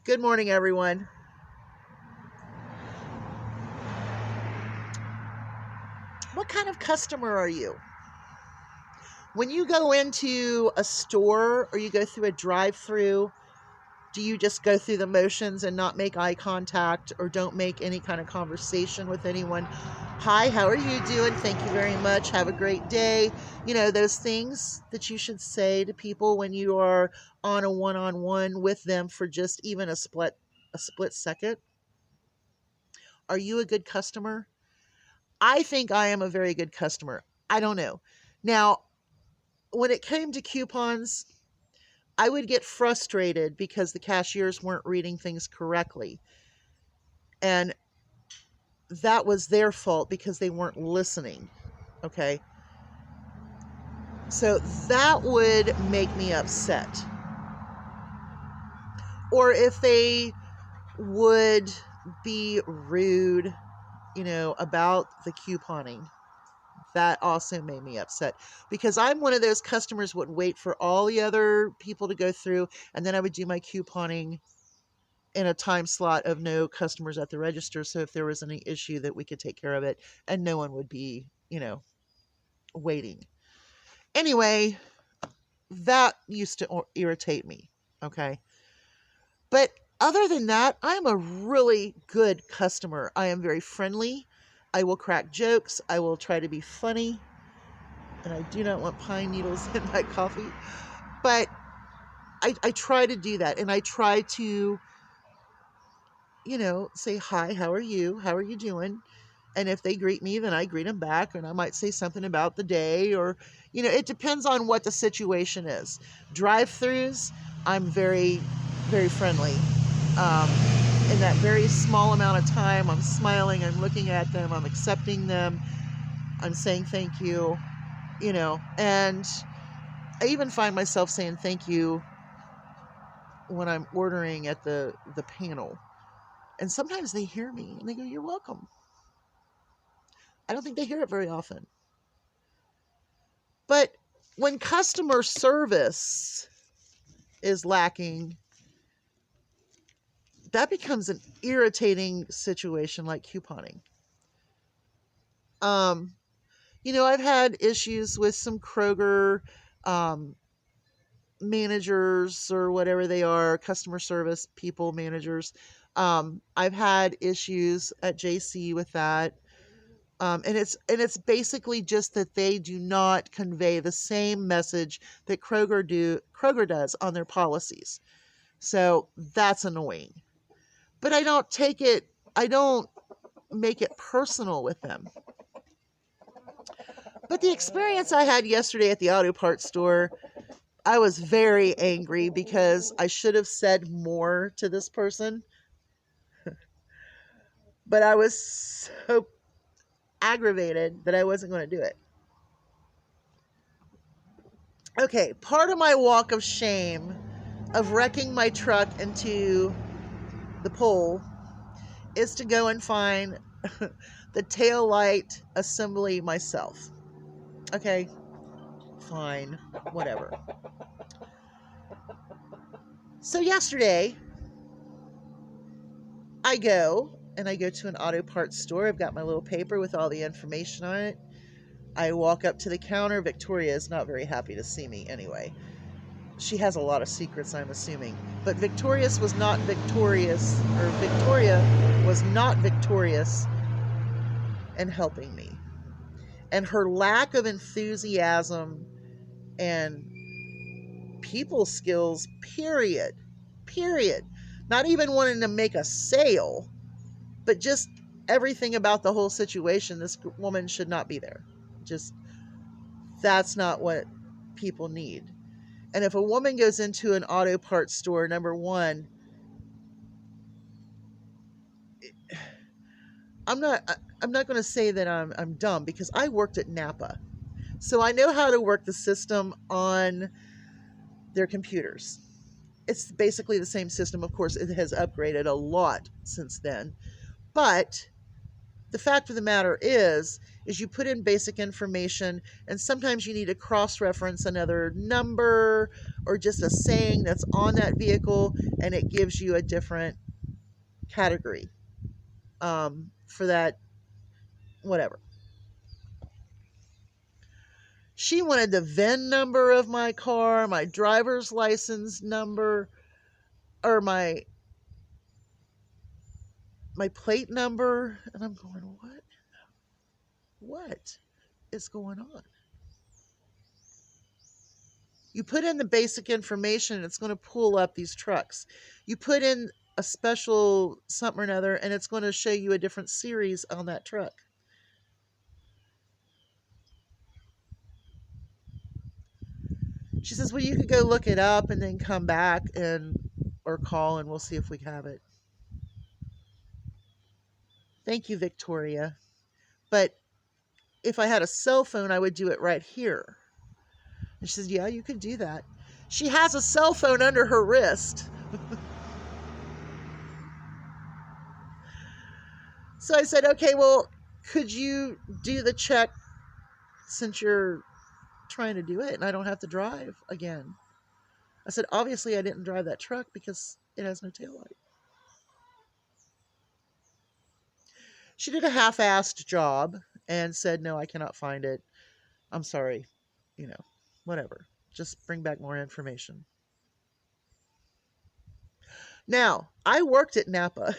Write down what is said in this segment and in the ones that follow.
Good morning, everyone. What kind of customer are you? When you go into a store or you go through a drive-through, do you just go through the motions and not make eye contact or don't make any kind of conversation with anyone? Hi, how are you doing? Thank you very much. Have a great day. You know, those things that you should say to people when you are on a one-on-one with them for just even a split second. Are you a good customer? I think I am a very good customer. I don't know. Now, when it came to coupons, I would get frustrated because the cashiers weren't reading things correctly. And that was their fault because they weren't listening. Okay. So that would make me upset. Or if they would be rude, about the couponing. That also made me upset because I'm one of those customers would wait for all the other people to go through and then I would do my couponing in a time slot of no customers at the register. So if there was any issue that we could take care of it and no one would be, waiting. Anyway, that used to irritate me. Okay. But other than that, I'm a really good customer. I am very friendly. I will crack jokes. I will try to be funny. And I do not want pine needles in my coffee. But I try to do that. And I try to, say, hi, how are you? How are you doing? And if they greet me, then I greet them back. And I might say something about the day or, it depends on what the situation is. Drive throughs, I'm very, very friendly. Um, in that very small amount of time, I'm smiling, I'm looking at them, I'm accepting them, I'm saying thank you, and I even find myself saying thank you when I'm ordering at the panel. And sometimes they hear me and they go, "You're welcome." I don't think they hear it very often. But when customer service is lacking, that becomes an irritating situation like couponing. Um, I've had issues with some Kroger um, managers or whatever they are, customer service people, managers. I've had issues at JC with that. And it's basically just that they do not convey the same message that Kroger does on their policies. So that's annoying. But I don't make it personal with them. But the experience I had yesterday at the auto parts store, I was very angry because I should have said more to this person, but I was so aggravated that I wasn't going to do it. Okay, part of my walk of shame of wrecking my truck into the pole is to go and find the tail light assembly myself. Okay, fine, whatever. So yesterday, I go to an auto parts store. I've got my little paper with all the information on it. I walk up to the counter. Victoria is not very happy to see me anyway. She has a lot of secrets, I'm assuming. But Victoria was not victorious in helping me. And her lack of enthusiasm and people skills, period. Not even wanting to make a sale, but just everything about the whole situation. This woman should not be there. Just, that's not what people need. And if a woman goes into an auto parts store, number one, I'm not going to say that I'm dumb because I worked at Napa. So I know how to work the system on their computers. It's basically the same system. Of course, it has upgraded a lot since then. But the fact of the matter is you put in basic information, and sometimes you need to cross-reference another number or just a saying that's on that vehicle, and it gives you a different category for that, whatever. She wanted the VIN number of my car, my driver's license number, or my plate number, and I'm going, what is going on? You put in the basic information and it's going to pull up these trucks. You put in a special something or another and it's going to show you a different series on that truck. She says, well, you could go look it up and then come back or call and we'll see if we have it. Thank you, Victoria. But if I had a cell phone, I would do it right here. And she says, yeah, you could do that. She has a cell phone under her wrist. So I said, okay, well, could you do the check since you're trying to do it and I don't have to drive again? I said, obviously I didn't drive that truck because it has no taillight. She did a half-assed job and said, no, I cannot find it. I'm sorry. Whatever. Just bring back more information. Now, I worked at Napa.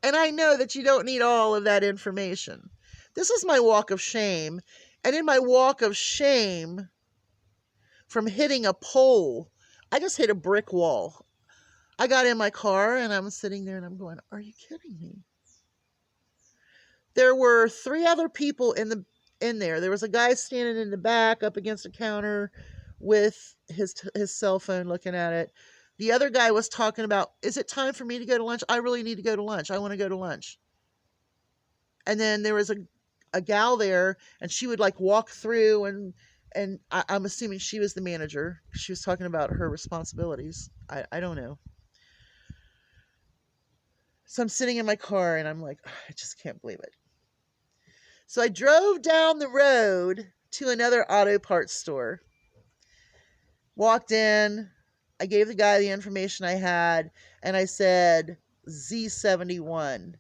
And I know that you don't need all of that information. This is my walk of shame. And in my walk of shame from hitting a pole, I just hit a brick wall. I got in my car and I'm sitting there and I'm going, are you kidding me? There were 3 other people in there. There was a guy standing in the back up against a counter with his cell phone looking at it. The other guy was talking about, is it time for me to go to lunch? I really need to go to lunch. I want to go to lunch. And then there was a gal there, and she would like walk through, and I'm assuming she was the manager. She was talking about her responsibilities. I don't know. So I'm sitting in my car, and I'm like, I just can't believe it. So I drove down the road to another auto parts store, walked in, I gave the guy the information I had, and I said, Z71.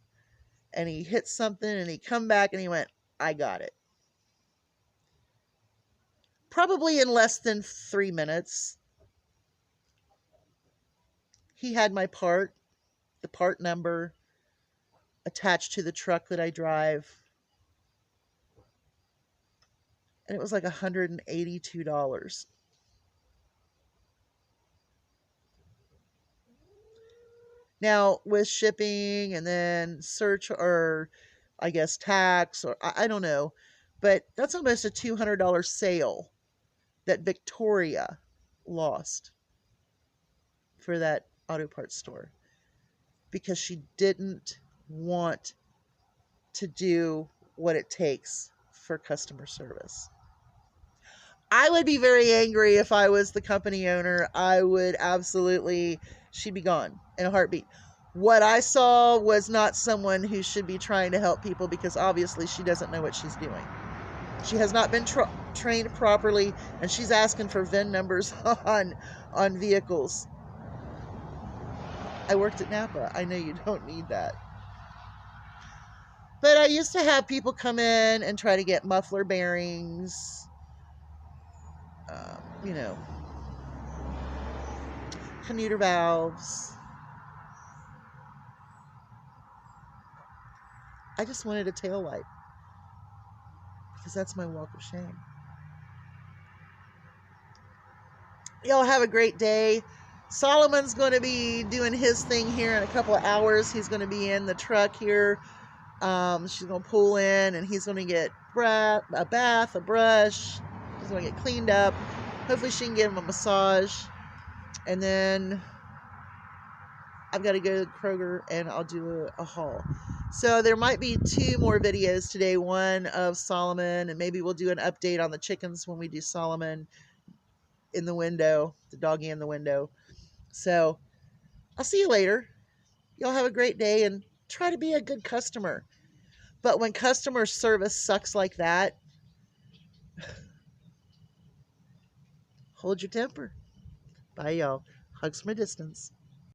And he hit something, and he come back, and he went, I got it. Probably in less than 3 minutes, he had my part, the part number, attached to the truck that I drive. And it was like $182. Now, with shipping and then or I guess tax, or I don't know, but that's almost a $200 sale that Victoria lost for that auto parts store because she didn't want to do what it takes for customer service. I would be very angry if I was the company owner. I would absolutely, she'd be gone in a heartbeat. What I saw was not someone who should be trying to help people because obviously she doesn't know what she's doing. She has not been trained properly, and she's asking for VIN numbers on vehicles. I worked at Napa. I know you don't need that. But I used to have people come in and try to get muffler bearings, commuter valves. I just wanted a tail light because that's my walk of shame. Y'all have a great day. Solomon's going to be doing his thing here in a couple of hours. He's going to be in the truck here. She's going to pull in and he's going to get a bath, a brush. He's going to get cleaned up. Hopefully she can give him a massage. And then I've got to go to Kroger and I'll do a haul. So there might be 2 more videos today. One of Solomon, and maybe we'll do an update on the chickens when we do Solomon in the window, the doggy in the window. So I'll see you later. Y'all have a great day and try to be a good customer. But when customer service sucks like that, hold your temper. Bye, y'all. Hugs from a distance.